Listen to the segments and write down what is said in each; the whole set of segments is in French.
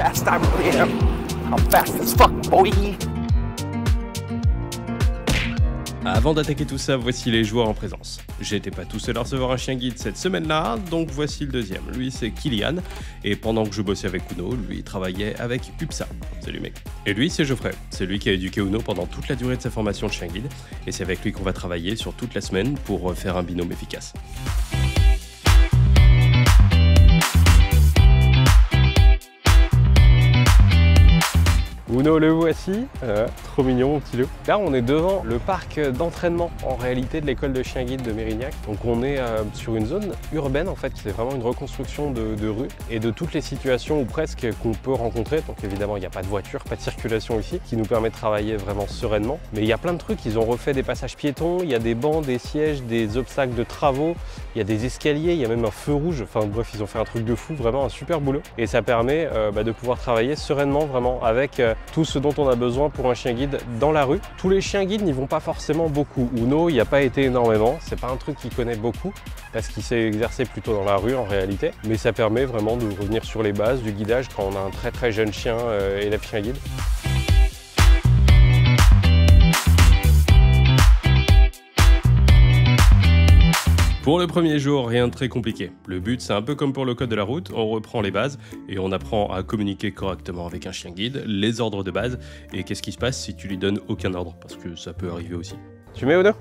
fast I really am. I'm fast as fuck, boy. Avant d'attaquer tout ça, voici les joueurs en présence. J'étais pas tout seul à recevoir un chien guide cette semaine-là, donc voici le deuxième. Lui, c'est Kylian, et pendant que je bossais avec Uno, lui travaillait avec UPSA. Salut mec. Et lui, c'est Geoffrey. C'est lui qui a éduqué Uno pendant toute la durée de sa formation de chien guide, et c'est avec lui qu'on va travailler sur toute la semaine pour faire un binôme efficace. Uno, le voici, trop mignon mon petit loup. Là on est devant le parc d'entraînement en réalité de l'école de chien guide de Mérignac. Donc on est sur une zone urbaine en fait, c'est vraiment une reconstruction de rue et de toutes les situations ou presque qu'on peut rencontrer. Donc évidemment il n'y a pas de voiture, pas de circulation ici, qui nous permet de travailler vraiment sereinement. Mais il y a plein de trucs, ils ont refait des passages piétons, il y a des bancs, des sièges, des obstacles de travaux, il y a des escaliers, il y a même un feu rouge. Enfin bref, ils ont fait un truc de fou, vraiment un super boulot. Et ça permet de pouvoir travailler sereinement vraiment avec tout ce dont on a besoin pour un chien guide dans la rue. Tous les chiens guides n'y vont pas forcément beaucoup. Uno, il n'y a pas été énormément. C'est pas un truc qu'il connaît beaucoup parce qu'il s'est exercé plutôt dans la rue en réalité. Mais ça permet vraiment de revenir sur les bases du guidage quand on a un très jeune chien élève chien guide. Pour le premier jour, rien de très compliqué. Le but, c'est un peu comme pour le code de la route, on reprend les bases et on apprend à communiquer correctement avec un chien guide, les ordres de base, et qu'est-ce qui se passe si tu lui donnes aucun ordre, parce que ça peut arriver aussi. Tu mets Uno?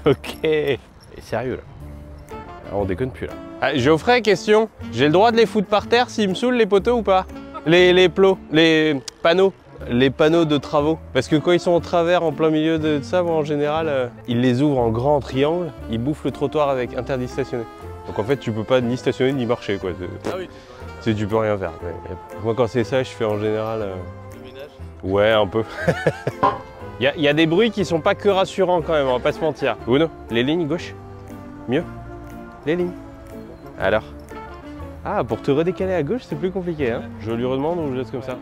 Ok. Et sérieux là. Alors, on déconne plus là. Ah, Geoffrey, question. J'ai le droit de les foutre par terre s'ils me saoulent les poteaux ou pas? Les plots, les panneaux. Les panneaux de travaux. Parce que quand ils sont en travers, en plein milieu de ça, moi, en général, ils les ouvrent en grand triangle, ils bouffent le trottoir avec interdit de stationner. Donc en fait, tu peux pas ni stationner ni marcher, quoi. Ah oui. Tu peux rien faire. Moi, quand c'est ça, je fais en général... Le ménage? Ouais, un peu. Il y a des bruits qui sont pas que rassurants quand même, on va pas se mentir. Uno, les lignes gauche. Mieux. Les lignes. Alors. Ah, pour te redécaler à gauche, c'est plus compliqué, hein. Je lui redemande ou je laisse comme ça?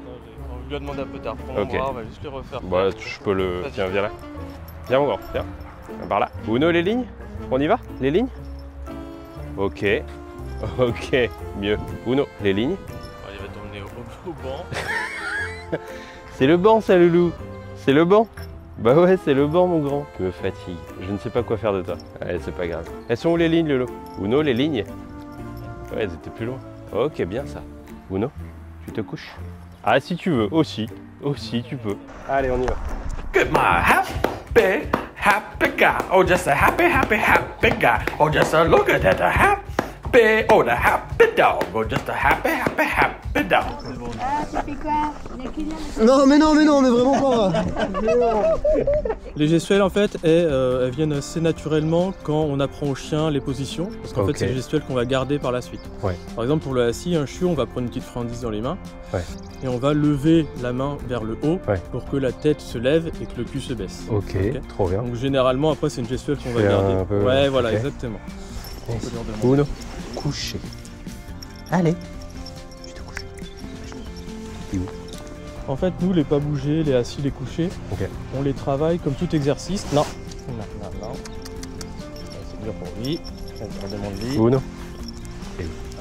On lui a demandé un peu tard. Pour okay. On va juste le refaire. Bah, je peux le... Tiens, viens là. Viens mon grand, viens. Par là. Uno, les lignes? On y va? Les lignes? Ok. Ok, mieux. Uno, les lignes? Il va t'emmener au banc. C'est le banc, ça, Loulou. C'est le banc. Bah ouais, c'est le banc, mon grand. Tu me fatigues. Je ne sais pas quoi faire de toi. Allez, c'est pas grave. Elles sont où les lignes, Lolo? Uno, les lignes? Ouais, elles étaient plus loin. Ok, bien ça. Uno, tu te couches? Ah, si tu veux, aussi tu peux. Allez, on y va. Get my happy guy. Oh, just a happy guy. Oh, just a look at that happy. Oh, the happy dog. Oh, just a happy dog. Non, mais vraiment pas. Les gestuelles, en fait, elles viennent assez naturellement quand on apprend au chien les positions. Parce qu'en fait, c'est les gestuelles qu'on va garder par la suite. Ouais. Par exemple, pour le assis, un chiot, on va prendre une petite friandise dans les mains. Ouais. Et on va lever la main vers le haut pour que la tête se lève et que le cul se baisse. Ok, trop bien. Donc généralement, après, c'est une gestuelle qu'on va garder. Ouais, voilà, exactement. Uno, couché. Allez. Tu te couches. En fait, nous, les pas bougés, les assis, les couchés, on les travaille comme tout exercice. Non. C'est dur pour lui. On demande lui. Uno.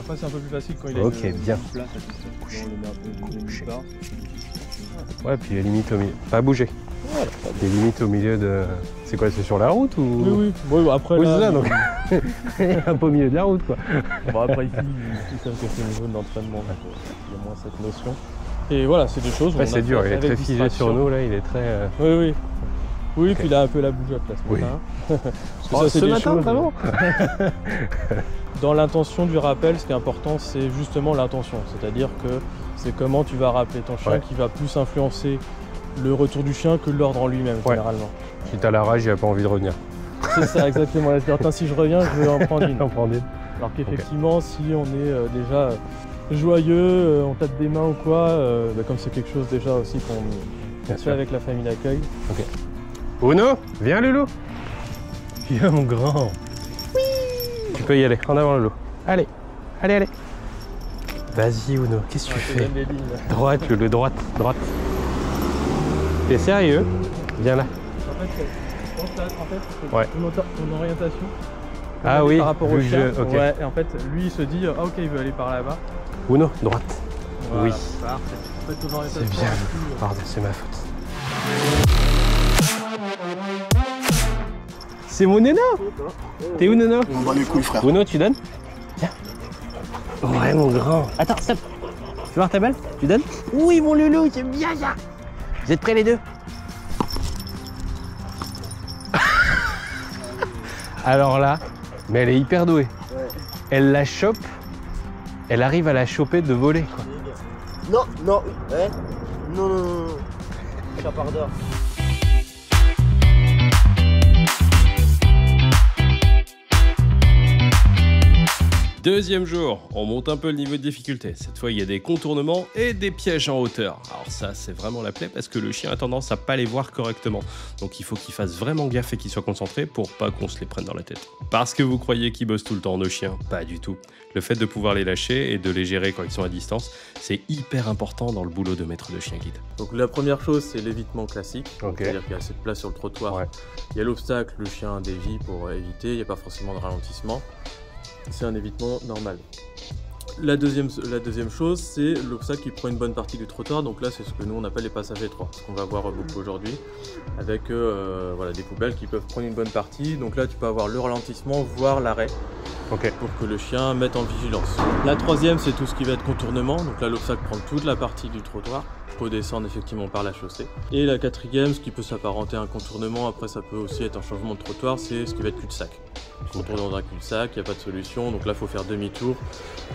Après, c'est un peu plus facile quand il est bien. Place. On le met un peu couché. Ouais, puis les limites au milieu. Pas bouger. Voilà. Les limites au milieu de... C'est quoi, c'est sur la route ou... Oui. Bon, après, oui, là, c'est ça, donc... un peu au milieu de la route, quoi. Bon, après, ici, tout ça, c'est au niveau de l'entraînement. Il y a moins cette notion. Et voilà, c'est des choses... Ouais, c'est dur, il est très figé sur nous, là, il est très... Oui, puis il a un peu la bougeotte, là, ce matin. Parce que ça, c'est des choses... vraiment Dans l'intention du rappel, ce qui est important, c'est justement l'intention. C'est-à-dire que c'est comment tu vas rappeler ton chien qui va plus influencer le retour du chien que l'ordre en lui-même, généralement. Si t'as la rage, il n'a pas envie de revenir. C'est ça, exactement. C'est-à-dire, si je reviens, je veux en prendre une. Alors qu'effectivement, si on est déjà joyeux, on tape des mains ou quoi, comme c'est quelque chose déjà aussi qu'on fait avec la famille d'accueil. Ok. Uno, viens Loulou. Viens mon grand. Oui. Tu peux y aller, en avant Loulou. Allez. Vas-y Uno, qu'est-ce que tu fais? Droite Loulou, droite. T'es sérieux? Viens là. En fait, je pense là, ton orientation. Ah oui, par rapport au chien. Okay. Ouais, et en fait, lui, il se dit, ah ok, il veut aller par là-bas. Uno, droite. Voilà, oui. C'est bien. Pardon, c'est ma faute. C'est mon Nono. T'es où Nono? On bat les couilles, frère. Bruno, tu donnes? Tiens. Ouais, mon grand. Attends, stop. Tu veux voir ta balle? Tu donnes? Oui, mon loulou, j'aime bien ça. Vous êtes prêts les deux? Alors là, mais elle est hyper douée. Ouais. Elle la chope, elle arrive à la choper de voler, quoi. Non, non, ouais. Non, non, non, non. Chapardeur. Deuxième jour, on monte un peu le niveau de difficulté. Cette fois, il y a des contournements et des pièges en hauteur. Alors ça, c'est vraiment la plaie parce que le chien a tendance à pas les voir correctement. Donc il faut qu'il fasse vraiment gaffe et qu'il soit concentré pour pas qu'on se les prenne dans la tête. Parce que vous croyez qu'ils bossent tout le temps, nos chiens? Pas du tout. Le fait de pouvoir les lâcher et de les gérer quand ils sont à distance, c'est hyper important dans le boulot de maître de chien guide. Donc la première chose, c'est l'évitement classique. Okay. C'est-à-dire qu'il y a assez de place sur le trottoir. Ouais. Il y a l'obstacle, le chien dévie pour éviter. Il n'y a pas forcément de ralentissement. C'est un évitement normal. La deuxième chose, c'est l'obstacle qui prend une bonne partie du trottoir. Donc là, c'est ce que nous on appelle les passages étroits, ce qu'on va voir beaucoup aujourd'hui, avec voilà, des poubelles qui peuvent prendre une bonne partie. Donc là, tu peux avoir le ralentissement, voire l'arrêt, pour que le chien mette en vigilance. La troisième, c'est tout ce qui va être contournement. Donc là, l'obstacle prend toute la partie du trottoir. Il faut descendre effectivement par la chaussée. Et la quatrième, ce qui peut s'apparenter à un contournement, après ça peut aussi être un changement de trottoir, c'est ce qui va être cul-de-sac. Tu retournes dans un cul-de-sac, il n'y a pas de solution, donc là il faut faire demi-tour,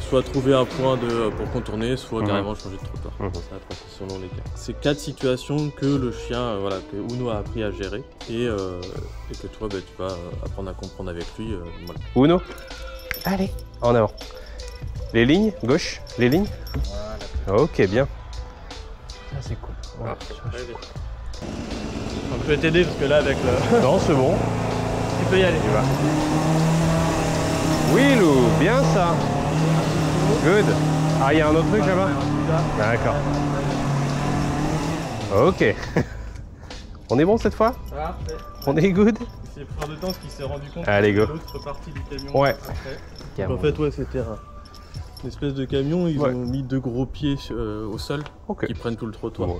soit trouver un point pour contourner, soit carrément changer de trottoir. Après, c'est selon les cas. C'est 4 situations que le chien, voilà, que Uno a appris à gérer et que toi tu vas apprendre à comprendre avec lui. Voilà. Uno, allez, en avant. Les lignes, gauche, les lignes. Voilà. Ok, bien. Ça c'est cool. Ouais. Donc je vais t'aider parce que là avec le... Non, c'est bon. Tu peux y aller. Tu vas. Oui Lou, bien ça. Good. Ah, il y a un autre truc là-bas? D'accord. Ok. On est bon cette fois? On est good? C'est prendre de temps parce qu'il s'est rendu compte que l'autre partie du camion. Ouais. En fait, ouais, c'était une espèce de camion, ils ont mis 2 gros pieds au sol qui prennent tout le trottoir. Si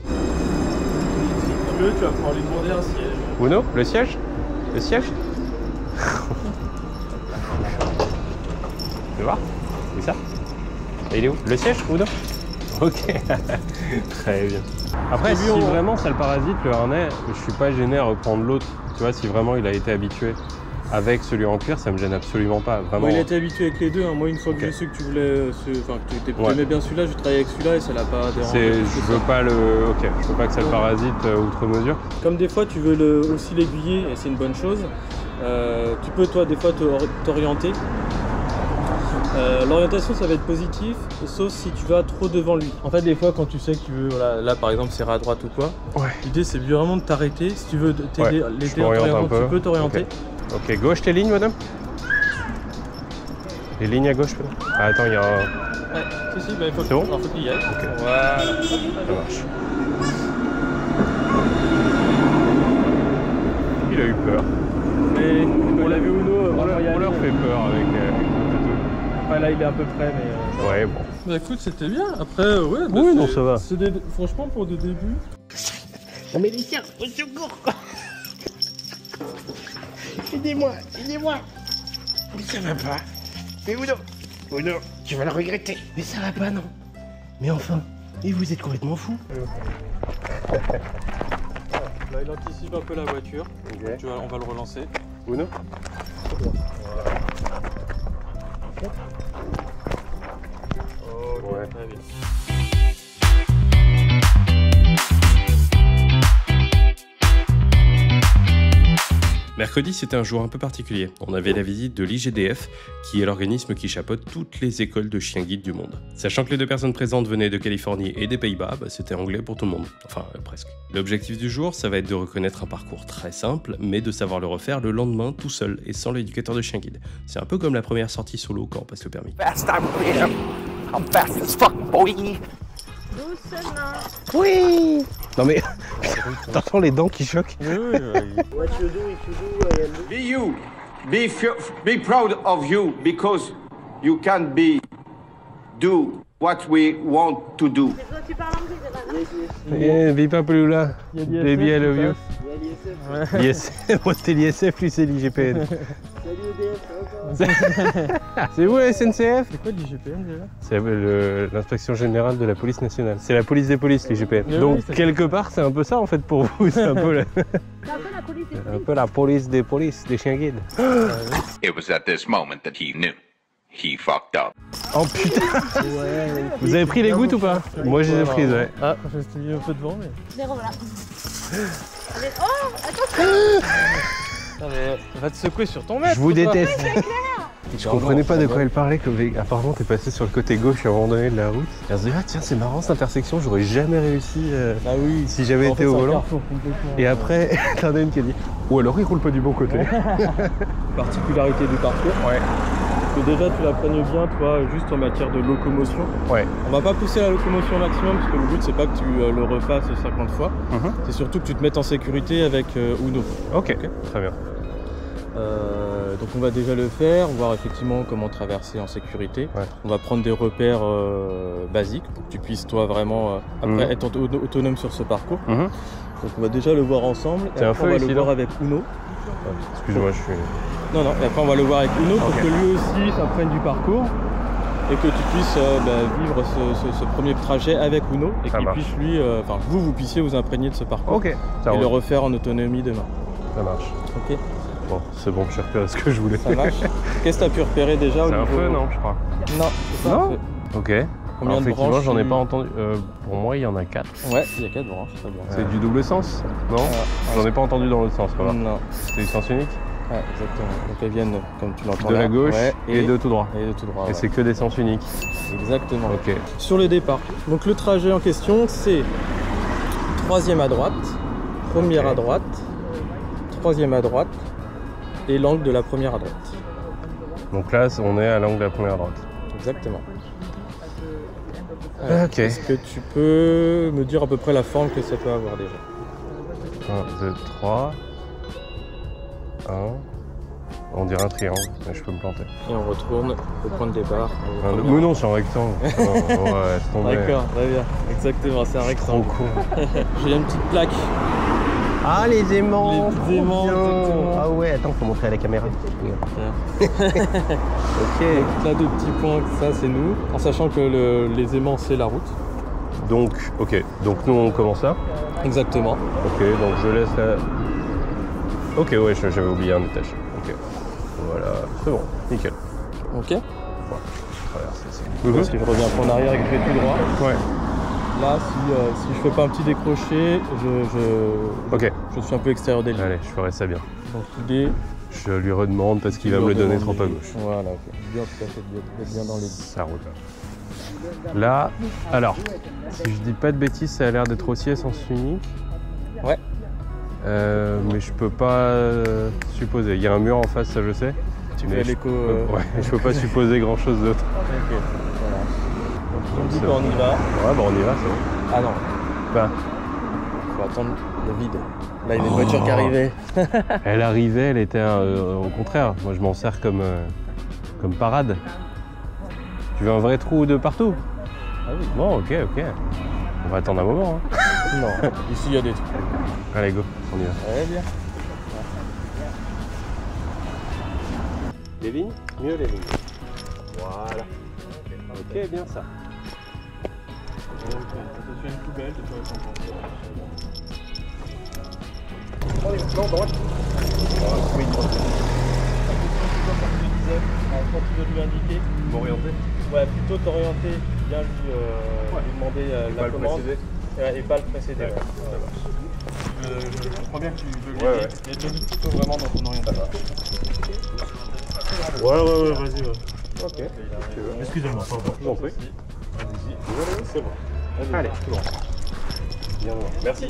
tu veux, tu vas pouvoir lui demander un siège. Uno, le siège? Le siège? Tu vois? C'est ça? Et il est où? Le siège, Uno? Ok. Très bien. Après, si vraiment ça le parasite, le harnais, je suis pas gêné à reprendre l'autre. Tu vois, si vraiment il a été habitué avec celui en cuir, ça me gêne absolument pas. Vraiment. Moi, il a été habitué avec les deux. Hein. Moi, une fois que j'ai su que tu voulais, que tu aimais bien celui-là, je travaillais avec celui-là et ça l'a pas dérangé. Je veux pas le, je veux pas que ça le parasite outre mesure. Comme des fois, tu veux aussi l'aiguiller et c'est une bonne chose. Tu peux toi des fois t'orienter. L'orientation ça va être positif, sauf si tu vas trop devant lui. En fait des fois quand tu sais que tu veux, voilà, là par exemple c'est à droite ou quoi, l'idée c'est vraiment de t'arrêter. Si tu veux t'aider tu peux t'orienter. Ok, gauche tes lignes madame. Les lignes à gauche madame. Ah, attends, il y a un... Ouais, si, bah, il faut qu'il y aille. Okay. Voilà. Ça marche. Il a eu peur. Mais on l'a vu Uno, on leur fait peur avec Enfin, là il est à peu près mais... Ouais bon. Bah écoute c'était bien, après ouais bah, oui non ça va. Franchement pour des débuts... Non mais les chiens, au secours quoi. Aidez-moi, aidez-moi. Mais ça va pas. Mais Uno, tu vas le regretter. Mais ça va pas non. Mais enfin, et vous êtes complètement fou. Là il anticipe un peu la voiture, donc, on va le relancer. Uno. Ouais. Très bien. Mercredi, c'était un jour un peu particulier. On avait la visite de l'IGDF, qui est l'organisme qui chapeaute toutes les écoles de chiens guides du monde. Sachant que les 2 personnes présentes venaient de Californie et des Pays-Bas, c'était anglais pour tout le monde. Enfin, presque. L'objectif du jour, ça va être de reconnaître un parcours très simple, mais de savoir le refaire le lendemain tout seul et sans l'éducateur de chien guide. C'est un peu comme la première sortie solo quand on passe le permis. Fast I'm fast as fuck, boy. Doucement. Oui. Non mais, t'entends les dents qui choquent. What you do if you do, I am do. Be you. Be proud of you because you can be do what we want to do. Tu parles anglais, Bipapalula, Il y a baby I love you. Il y a Yes, l'ISF. moi c'était l'ISF, lui c'est l'IGPN. Salut EDF. C'est vous la SNCF? C'est quoi l'IGPN déjà? C'est l'inspection générale de la police nationale. C'est la police des polices, l'IGPN. Oui, Donc oui, c'est quelque part c'est un peu ça en fait pour vous, c'est un peu la, C'est un peu la police des un peu la police des polices, des chiens guides. It was at this moment that he knew. He fucked up. Oh putain. Vous avez pris les gouttes ou pas? Moi je les ai prises, ouais. Ah, je me suis mis un peu devant, mais. Les revoilà. Allez, oh, attention. Ah, mais va te secouer sur ton mètre. Je vous toi. déteste. Je comprenais pas de quoi elle parlait, comme apparemment t'es passé sur le côté gauche à un moment donné de la route. Et on se dit ah tiens c'est marrant cette intersection, j'aurais jamais réussi Ah oui. si j'avais En été fait, au c'est un volant. carrefour complètement, Et après t'en as une qui a dit ou alors il roule pas du bon côté. Particularité du parcours. Ouais. Que déjà tu l'apprennes bien, toi, juste en matière de locomotion. Ouais. On va pas pousser la locomotion au maximum parce que le but c'est pas que tu le refasses 50 fois. C'est surtout que tu te mettes en sécurité avec Uno. Ok, très bien. Donc on va déjà le faire, voir effectivement comment traverser en sécurité. Ouais. On va prendre des repères basiques pour que tu puisses toi vraiment après être autonome sur ce parcours. Donc on va déjà le voir ensemble. C'est un après, feu on va ici, le là voir avec Uno. Excuse-moi, je suis. Non, et après on va le voir avec Uno pour Ok. que lui aussi s'apprenne du parcours et que tu puisses vivre ce premier trajet avec Uno et Ça qu'il marche. puisse lui, enfin vous puissiez vous imprégner de ce parcours Ok, ça et roule. le refaire en autonomie demain. Ça marche. Ok, Bon, c'est bon, j'ai repéré ce que je voulais. ça marche. Qu'est-ce que tu as pu repérer déjà au C'est un niveau... feu, non, je crois. Non, c'est pas un Non. feu. Ok. Combien Alors, de effectivement, branches j'en ai tu- pas entendu. Pour moi, il y en a 4. Ouais, il y a 4 branches, très bien. C'est du double sens? Non? Ah, J'en ai pas entendu dans l'autre sens, pas grave. Non, C'est du sens unique? ouais, exactement. Donc elles viennent, comme tu l'entends De là, la gauche ouais, et de tout droit. et de tout droit. Et ouais. c'est que des sens uniques. Exactement. Ok. Sur le départ. Donc le trajet en question, c'est 3e à droite, 1er à droite, 3e à droite et l'angle de la première à droite. Donc là, on est à l'angle de la première droite. Exactement. Ok. Est-ce que tu peux me dire à peu près la forme que ça peut avoir déjà? 1, 2, 3. 1. On dirait un triangle, mais je peux me planter. Et on retourne au point de départ. Mais non, c'est un rectangle. Oh, ouais, c'est tombé. D'accord, très bien. Exactement, c'est un Trop rectangle. con. J'ai une petite plaque. Ah, les aimants. Les petits aimants, exactement. Ah ouais, attends, faut montrer à la caméra. Ok. Donc là, 2 petits points, ça c'est nous. En sachant que les aimants, c'est la route. Donc, ok. Donc nous, on commence là. Exactement. Ok, donc je laisse la... Ok, ouais, j'avais oublié un étage. Ok. Voilà, c'est bon, nickel. Ok. Traverser ça. Si je reviens en arrière et que je vais tout droit, Ouais. là, si je fais pas un petit décroché, Ok. je suis un peu extérieur des lignes. Allez, je ferai ça bien. Donc l'idée, Je lui redemande parce qu'il va me le donner trop à gauche. Voilà, ok. Bien, tout à fait, d'être bien dans les lignes. Ça roule. Là, alors, si je dis pas de bêtises, ça a l'air d'être aussi à sens unique. Ouais. Mais je peux pas supposer. Il y a un mur en face, ça je sais. Tu Mais fais je l'écho. peux- Ouais, je peux pas supposer grand chose d'autre. Ok, voilà. Donc C'est du coup, on y va. Ouais, bon, on y va, c'est bon. Ah non, Bah, faut attendre le vide. Là, il y a une voiture qui arrivait. elle arrivait, elle était au contraire. Moi, je m'en sers comme parade. Tu veux un vrai trou de partout? Ah oui. Bon, ok. On va attendre un moment. Hein. Non, ici, il y a des trucs. Allez, go, on y va. Ouais, bien. Les lignes? Mieux les lignes. Voilà. Ok, bien ça. C'est une poubelle, tu peux récompenser. Oui, quand tu veux lui indiquer, M'orienter? ouais, plutôt t'orienter, bien lui demander la commande et pas le précéder. Ouais. Je comprends bien que tu veux lui Ouais. mais donne plutôt vraiment dans ton orientation. Ouais, vas-y, ouais. Ok. Excusez-moi, pardon. Je vous en prie. Allez-y. C'est bon. Allez, c'est bon. Bien, merci.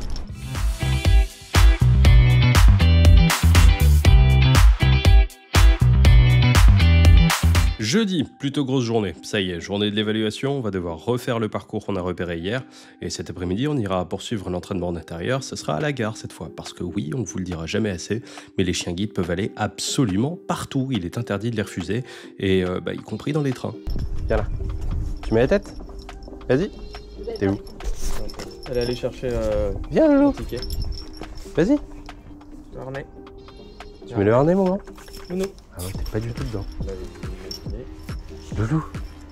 Jeudi, plutôt grosse journée. Ça y est, journée de l'évaluation, on va devoir refaire le parcours qu'on a repéré hier. Et cet après-midi, on ira poursuivre l'entraînement d'intérieur. Ce sera à la gare cette fois. Parce que oui, on ne vous le dira jamais assez, mais les chiens guides peuvent aller absolument partout. Il est interdit de les refuser, et y compris dans les trains. Viens là. Tu mets la tête? Vas-y. T'es où? Elle est allée chercher viens, Loulou. le ticket. Vas-y. Le harnais. Tu mets le harnais, maman? Non. Ah ouais, t'es pas du tout dedans. Loulou,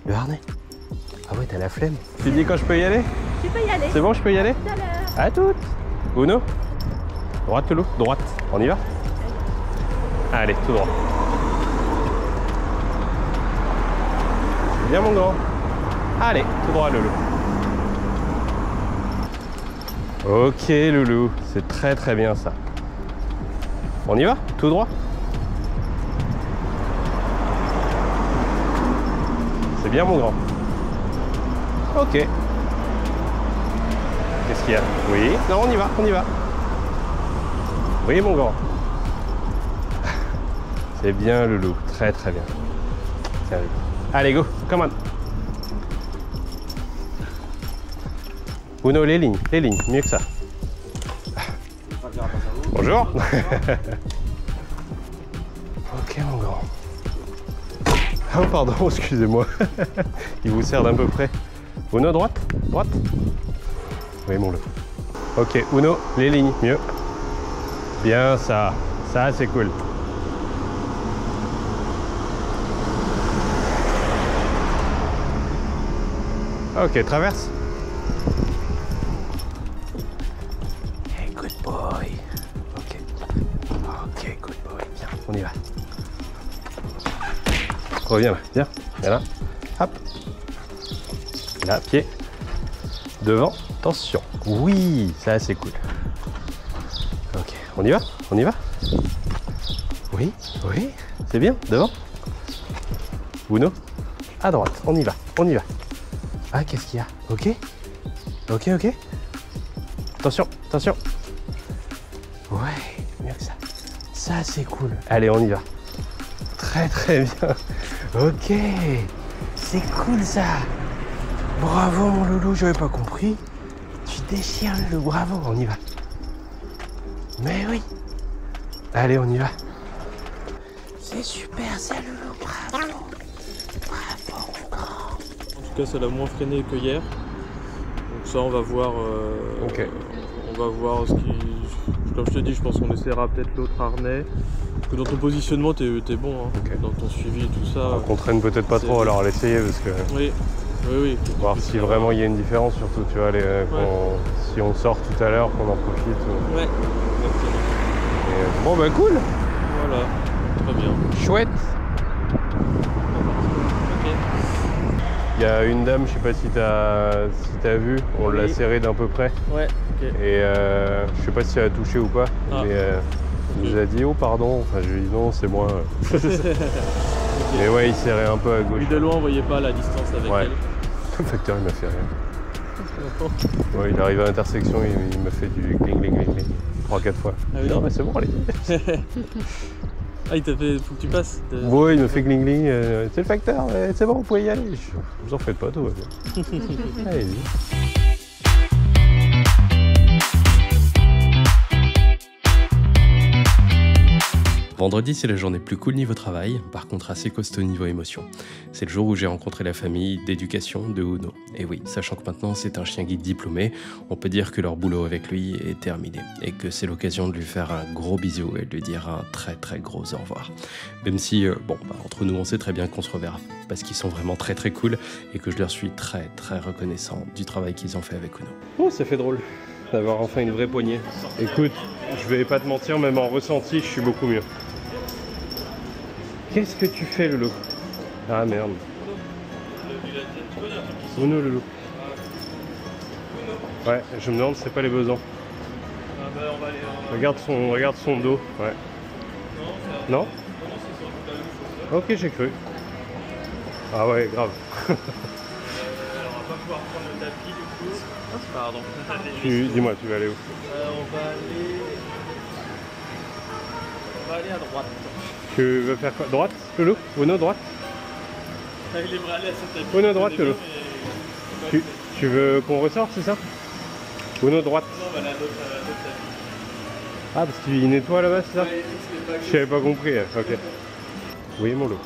le harnais. Ah ouais, t'as la flemme. Tu dis quand je peux y aller? Tu peux y aller. C'est bon, je peux y aller? Tout à l'heure. À toutes. Uno. Droite, Loulou. Droite. On y va? Allez, tout droit. Viens, mon grand. Allez, tout droit, Loulou. Ok, Loulou. C'est très très bien ça. On y va? Tout droit? C'est bien, mon grand. Ok. Qu'est-ce qu'il y a? Oui. Non, on y va, on y va. Oui, mon grand. C'est bien, Loulou. Très, très bien. Tiens, Loulou. Allez, go. Come on. Uno, les lignes. Mieux que ça. Bonjour. Ok, mon grand. Oh, pardon, excusez-moi. Il vous sert d'un peu près. Uno, droite. Droite. Oui, mon loup. Ok, Uno, les lignes. Mieux. Bien, ça. Ça, c'est cool. Ok, traverse. Hey, good boy. Ok. Ok, good boy. Viens, on y va. Reviens là, viens. Viens là. Hop. Là, pied. Devant. Attention. Oui, ça c'est cool. Ok, on y va? On y va? Oui, oui. C'est bien. Devant. Uno. À droite. On y va. On y va. Ah, qu'est-ce qu'il y a? Ok. Ok, ok. Attention, attention. Ouais, mieux que ça. Ça, c'est cool. Allez, on y va. Très, très bien. Ok. C'est cool, ça. Bravo, mon loulou, j'avais pas compris. Tu déchires, le bravo, on y va. Mais oui. Allez, on y va. C'est super, ça, loulou, bravo. Bravo, mon grand. En tout cas, ça l'a moins freiné que hier. Donc ça, on va voir. Ok. On va voir ce qui. Comme je te dis, je pense qu'on essaiera peut-être l'autre harnais. Parce que dans ton positionnement, t'es bon. Hein. Okay. Dans ton suivi et tout ça. On contraigne peut-être pas trop, alors à l'essayer parce que. Oui. Oui. Voir si vraiment il y a une différence, surtout, tu vois, si on sort tout à l'heure, qu'on en profite. Ouais, exactement. Et, bon, bah cool. Voilà, très bien. Chouette. Ok. Il y a une dame, je sais pas si t'as vu, on l'a serrée d'un peu près. Ouais, ok. Et je sais pas si elle a touché ou pas, mais il nous a dit oh pardon, enfin je lui ai dit non c'est moi. Mais ouais, il serrait un peu à gauche. Oui, de loin on voyait pas la distance avec elle. Le facteur il m'a fait rien. Ouais, il arrive à l'intersection, il m'a fait du gling gling gling gling 3-4 fois. Ah oui, non mais c'est bon allez. Ah, il t'a fait, faut que tu passes. Ouais, il me fait gling gling, c'est le facteur, c'est bon, vous pouvez y aller. Vous en faites pas, tout va bien. Allez-y. Vendredi, c'est la journée plus cool niveau travail, par contre assez costaud niveau émotion. C'est le jour où j'ai rencontré la famille d'éducation de Uno. Et oui, sachant que maintenant c'est un chien guide diplômé, on peut dire que leur boulot avec lui est terminé. Et que c'est l'occasion de lui faire un gros bisou et de lui dire un très très gros au revoir. Même si, entre nous on sait très bien qu'on se reverra, parce qu'ils sont vraiment très très cool et que je leur suis très très reconnaissant du travail qu'ils ont fait avec Uno. Oh, ça fait drôle d'avoir enfin une vraie poignée. Écoute, je vais pas te mentir, même en ressenti, je suis beaucoup mieux. Qu'est-ce que tu fais, Loulou? Ah merde. Uno, Loulou. Ouais, je me demande si c'est pas les besoins. Ah bah on va aller. Regarde son dos. Ouais. Non? Ok, j'ai cru. Ah ouais, grave. Alors on va pas pouvoir prendre le tapis du coup. Pardon. Dis-moi, tu vas aller où? On va aller à droite. Tu veux faire quoi? Droite, Loulou? Uno, droite? Il aimerait aller à ce tapis. Uno, droite, Loulou. Tu veux qu'on ressorte, c'est ça? Uno, droite. Non, on va aller à l'autre tapis. Ah, parce qu'il nettoie là-bas, c'est ça? Ouais, je n'avais pas compris, ok. Oui, mon loup.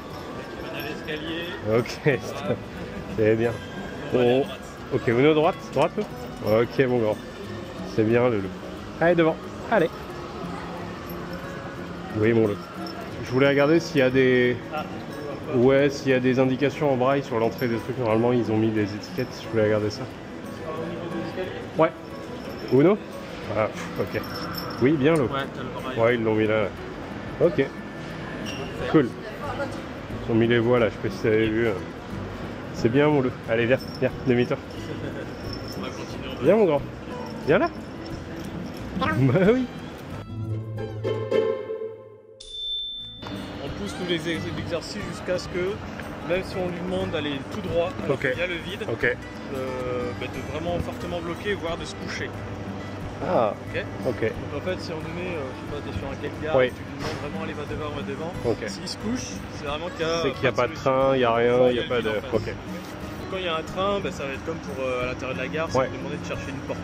On a l'escalier. Ok, c'est bien. Oh. Ok, Uno droite, droite. Ok, mon grand. C'est bien le loup. Allez, devant. Allez. Oui, mon loup. Je voulais regarder s'il y a des... Ouais, s'il y a des indications en braille sur l'entrée des trucs. Normalement, ils ont mis des étiquettes. Je voulais regarder ça. Ouais. Uno. Ah, ok. Oui, bien loup. Ouais, ils l'ont mis là. Ok. Cool. Ils ont mis les voies là, je sais pas si tu avais vu. C'est bien, mon loup. Allez, viens, viens, demi-tour. Viens, mon grand. Viens là. Bah oui. On pousse tous les exercices jusqu'à ce que, même si on lui demande d'aller tout droit, alors qu'il y a le vide, de vraiment fortement bloquer, voire de se coucher. Ah, ok. Donc en fait, si on nous met, je sais pas, t'es sur un quai de gare, tu lui demandes vraiment aller va devant, s'il se couche, c'est vraiment qu'il y a... C'est qu'il n'y a pas de train, il n'y a rien, il n'y a pas de... Ok. Quand il y a un train, ça va être comme pour à l'intérieur de la gare, c'est demander de chercher une porte.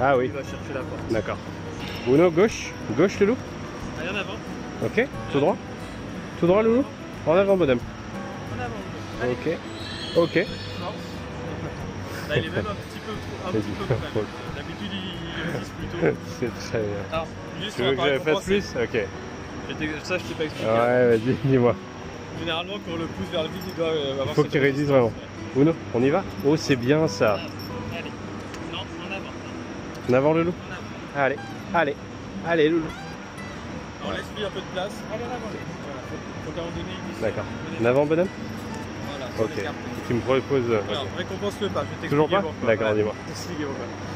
Ah oui. Il va chercher la porte. D'accord. Uno, gauche. Gauche, le loup. Allez, en avant. Ok, tout droit. Tout droit, le loup. En avant, bonhomme. En avant. Ok. Ok. Là, il est même un petit peu trop. D'habitude, il résiste plutôt. C'est très bien. Alors, tu veux que je fasse plus? Ok. Ça, je t'ai pas expliqué. Ouais, vas-y, dis-moi. Généralement, quand on le pousse vers le vide, il doit avoir... Faut qu'il résiste vraiment. Uno, on y va? Oh, c'est bien ça. Allez. Non, en avant. En avant, le loup. Allez, allez, allez, loulou. On laisse lui un peu de place. Allez, en avant. Voilà. Faut qu'à un moment donné, il glisse. D'accord. En avant, bonhomme? Voilà. Ok. Tu me proposes... Alors, récompense-le pas. Je vais toujours pas? pourquoi. D'accord, dis-moi.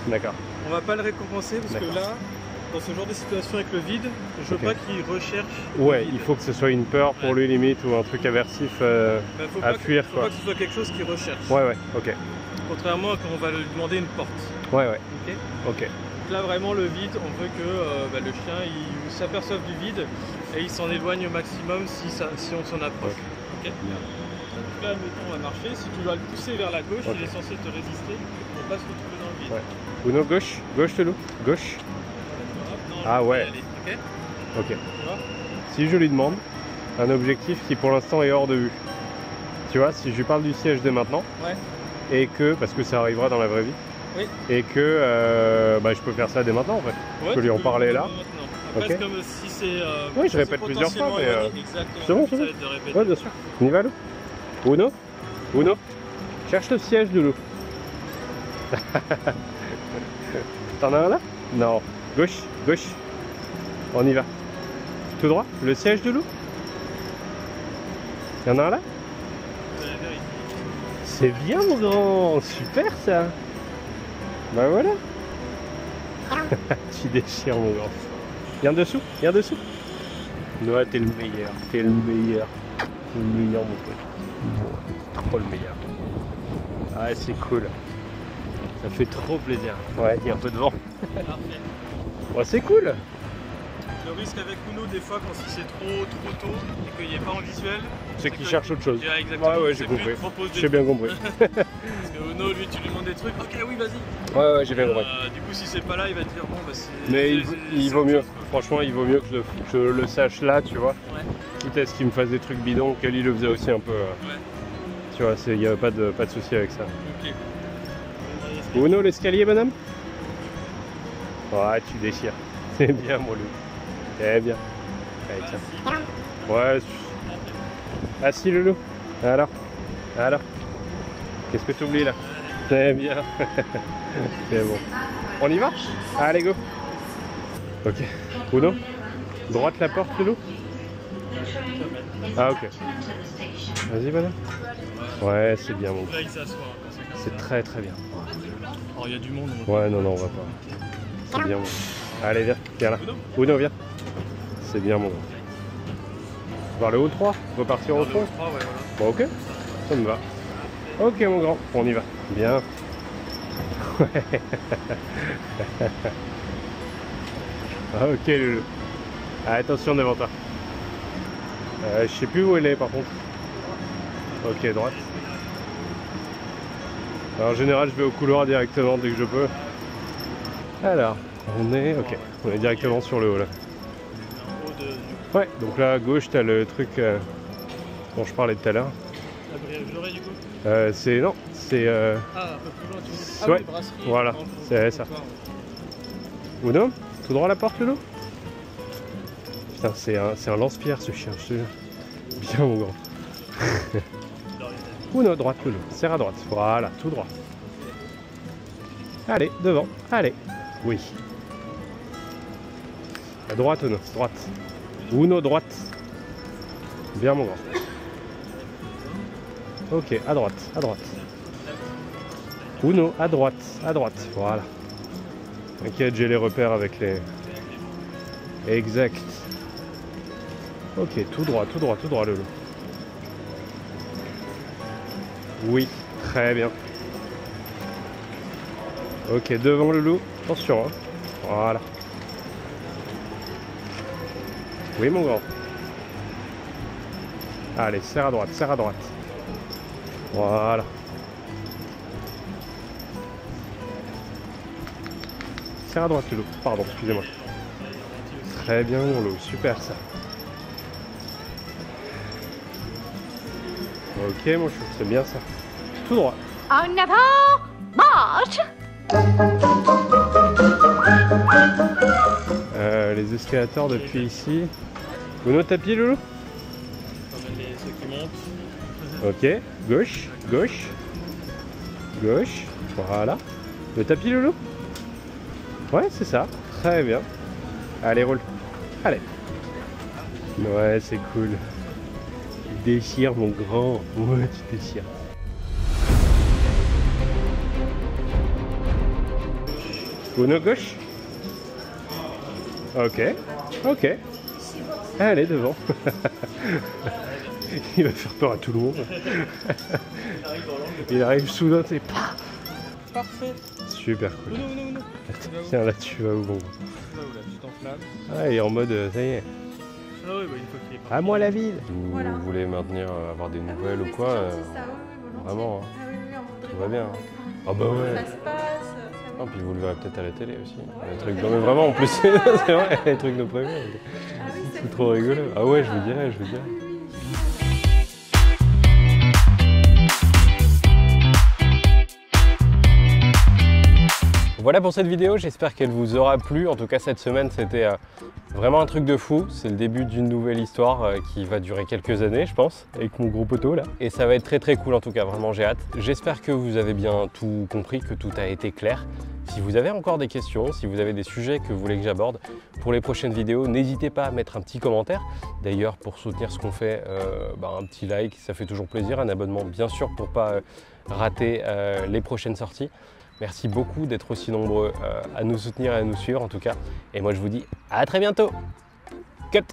D'accord. On va pas le récompenser parce que là, dans ce genre de situation avec le vide, je veux pas qu'il recherche. Ouais, il faut que ce soit une peur pour lui limite ou un truc aversif à fuir. Faut pas que ce soit quelque chose qu'il recherche. Ouais, ok. Contrairement à quand on va lui demander une porte. Ouais. Ok. Donc là, vraiment, le vide, on veut que le chien il s'aperçoive du vide et il s'en éloigne au maximum si on s'en approche. Ok. Donc là, admettons, on va marcher. Si tu dois le pousser vers la gauche, il est censé te résister pour pas se retrouver dans le vide. Ouais. Uno, gauche. Gauche, le loup. Gauche. Ah ouais. Ok. Si je lui demande un objectif qui pour l'instant est hors de vue, tu vois, si je lui parle du siège dès maintenant, et que, parce que ça arrivera dans la vraie vie, et que je peux faire ça dès maintenant en fait. Je peux lui en parler là. Après, c'est comme si c'est. Oui, je répète plusieurs fois, mais. C'est bon, c'est bon. Ouais, bien sûr. On y va, loup. Uno. Cherche le siège de loup. T'en as un là? Non. Gauche. On y va. Tout droit. Le siège de loup. Il y en a un là? C'est bien, mon grand. Super ça. Bah voilà. Tu déchires, mon grand. Viens dessous. Noah, t'es le meilleur. Le meilleur, mon pote. Trop le meilleur. Ah, c'est cool. Ça fait trop plaisir. Ouais, il y a un peu de vent. Ouais, c'est cool. Le risque avec Uno, des fois, quand c'est trop tôt et qu'il n'y ait pas en visuel, c'est qu'il cherche autre chose. Ouais, j'ai compris. J'ai bien compris. Parce que Uno, lui, tu lui demandes des trucs. Ok, oui, vas-y. Ouais, j'ai bien compris. Du coup, si c'est pas là, il va te dire bon, bah c'est. Mais il vaut mieux. Franchement, il vaut mieux que je le sache là, tu vois. Quitte à ce qu'il me fasse des trucs bidons, Kelly le faisait aussi un peu. Tu vois, il n'y avait pas de souci avec ça. Ok. Uno, l'escalier, madame? Ouais, tu déchires. C'est bien, mon loup. Eh bien. Allez, tiens. Ouais. Assis, le loup. Alors. Qu'est-ce que tu oublies là? C'est bien. C'est bon. On y va? Allez, go. Ok. Uno. Droite la porte, le loup. Ah, ok. Vas-y, madame. Ouais, c'est bien, mon loup. C'est très bien. Alors, il y a du monde. Ouais, non, on va pas. C'est bien, mon loup. Allez, viens là. Uno, viens. C'est bien, mon gars. Vers le haut 3, repartir au fond. Bon, ok, ça me va. Ok, mon grand, on y va. Bien. Ok, Loulou. Attention devant toi. Je sais plus où elle est par contre. Ok, droite. Alors, en général, je vais au couloir directement dès que je peux. Alors, on est directement sur le haut là. Ouais, donc là à gauche, t'as le truc dont je parlais tout à l'heure. La brioche du coup. C'est non, c'est Ah, un peu plus loin, tu veux dire. Ah, ouais, oui, brasserie. voilà, c'est ça. Uno, tout droit à la porte, Loulou. Putain, c'est un lance-pierre ce chien, je te jure. Bien mon grand. Uno, droite, Loulou. Serre à droite. Voilà, tout droit. Allez, devant. Allez. Oui. À droite, Uno. Droite. Uno, droite. Bien mon grand. Ok, à droite, à droite. Uno, à droite, à droite. Voilà. T'inquiète, j'ai les repères avec les... Exact. Ok, tout droit, tout droit, tout droit, Loulou. Oui, très bien. Ok, devant Loulou. Attention, hein. Voilà. Oui, mon grand. Allez, serre à droite, serre à droite. Voilà. Serre à droite, Loulou. Pardon, excusez-moi. Très bien, mon Loulou. Super, ça. Ok, mon chou, c'est bien ça. Tout droit. En avant, marche. Les escalators depuis ici. Uno tapis, Loulou. Ceux qui montent. Ok, gauche, gauche, gauche, voilà. Le tapis, Loulou. Ouais, c'est ça, très bien. Allez, roule. Allez. Ouais, c'est cool. Tu déchires, mon grand. Ouais, tu déchires. Uno gauche. Ok, ok. Allez, devant. Il va faire peur à tout le monde. Il arrive soudain, c'est pas. Parfait. Super cool. Uno. Tiens, là tu vas où, bon. Là où là, tu t'enflammes. Ah, il est en mode, ça y est. Ah oui, bah une fois qu'il est parti. À moi la ville. Vous Voilà. voulez maintenir, avoir des nouvelles ou c'est quoi gentil, ça, oui, volontiers. vraiment, hein. Ah oui, on voudrait Tout va bien, hein. voir Ah bah ouais. comment ça se passe. Ah, puis vous le verrez peut-être à la télé aussi. Les trucs... Non mais vraiment en plus, c'est vrai, les trucs de prévu. Ah oui, C'est trop rigolo. Ah ouais, je vous dirais, je vous dirais. Voilà pour cette vidéo, j'espère qu'elle vous aura plu. En tout cas, cette semaine, c'était vraiment un truc de fou. C'est le début d'une nouvelle histoire qui va durer quelques années, je pense, avec mon gros poteau là. Et ça va être très très cool en tout cas, vraiment j'ai hâte. J'espère que vous avez bien tout compris, que tout a été clair. Si vous avez encore des questions, si vous avez des sujets que vous voulez que j'aborde pour les prochaines vidéos, n'hésitez pas à mettre un petit commentaire. D'ailleurs, pour soutenir ce qu'on fait, un petit like, ça fait toujours plaisir. Un abonnement, bien sûr, pour pas rater les prochaines sorties. Merci beaucoup d'être aussi nombreux à nous soutenir et à nous suivre en tout cas. Et moi je vous dis à très bientôt. Cut.